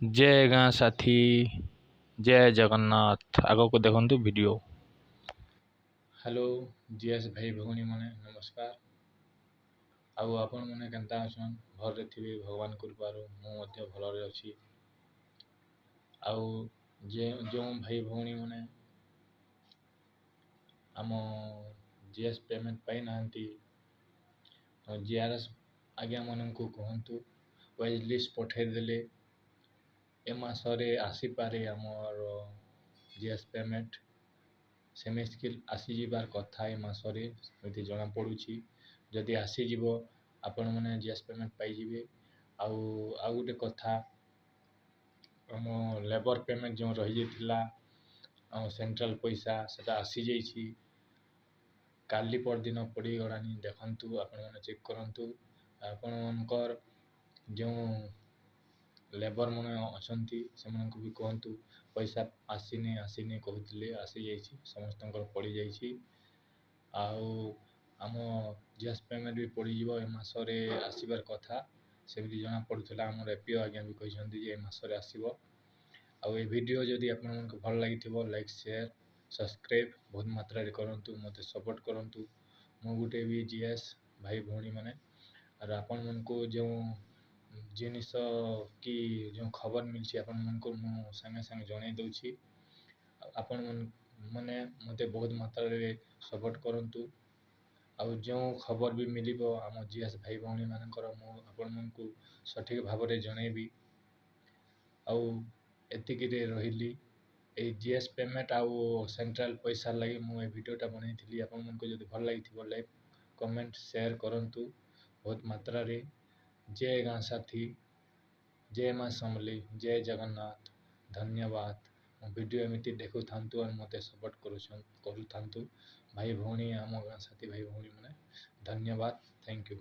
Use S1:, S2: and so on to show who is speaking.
S1: जय गाँ साथी जय जगन्नाथ आग को देखु वीडियो। हेलो जीएस भाई भौणी माने नमस्कार। आउ आपण माने केनता अछन भर थे भगवान कृपारू मु भल अच्छी। आउ जो भाई भौणी माने आम जीएस पेमेंट पाई ना जीआरएस आज्ञा मान को कहतु वाइज लिस्ट पठेदेले ए मासरे आसीपारे आमर जीएस पेमेंट सेमिस्किल आसीबार कथा ए मासरे एमती जना पड़ुछि। जदि आसीजिव आपण मैंने जीएस पेमेंट पाइबे। आउ गोटे कथा आम लेबर पेमेंट जो रही जाता सेंट्रल पैसा से आसी जाइछि। काली परदिन पड़गलानी देखु आपण मैंने चेक करंतु आपणकर जो लेबर मन अच्छा से भी कहतु पैसा आसीनी आसीनी कहते आसी जाइए समस्त पड़ जाइए। आम जीएस पेमेंट भी पड़ो ए मसरे आसबार कथा सेमती जना पड़ूला। आम एपीओ आज्ञा भी कहते मसरे आसो। आउ वीडियो जदि आप भल लगी लाइक शेयर सब्सक्राइब बहुत मात्रा करूँ मत सपोर्ट करूँ। मु गोटे भी जीएस भाई भौणी मैंने आपण मन को जो जिनिस कि जो खबर मिली आपण मन को मु संगे संगे जन दूसरी। आपण मैंने मत बहुत मात्रा सपोर्ट करूँ। आउ जो खबर भी मिल आम जीएस भाई भौणी मानकर आपण मन को सठिक भाव में जनइबी। आउ एतिक रही जीएस पेमेंट आउ सेंट्रल पैसा लगी मुझे वीडियोटा बनई। आपण मन को जब भल लगी लाइक कमेंट शेयर करूँ बहुत मात्रा रे। जय गाँ साथी जय माँ समली जय जगन्नाथ धन्यवाद। वीडियो एमती देखु था और मत सपोर्ट करू भाई भौणी आम गाँ साथी भाई भौणी मैंने धन्यवाद थैंक यू।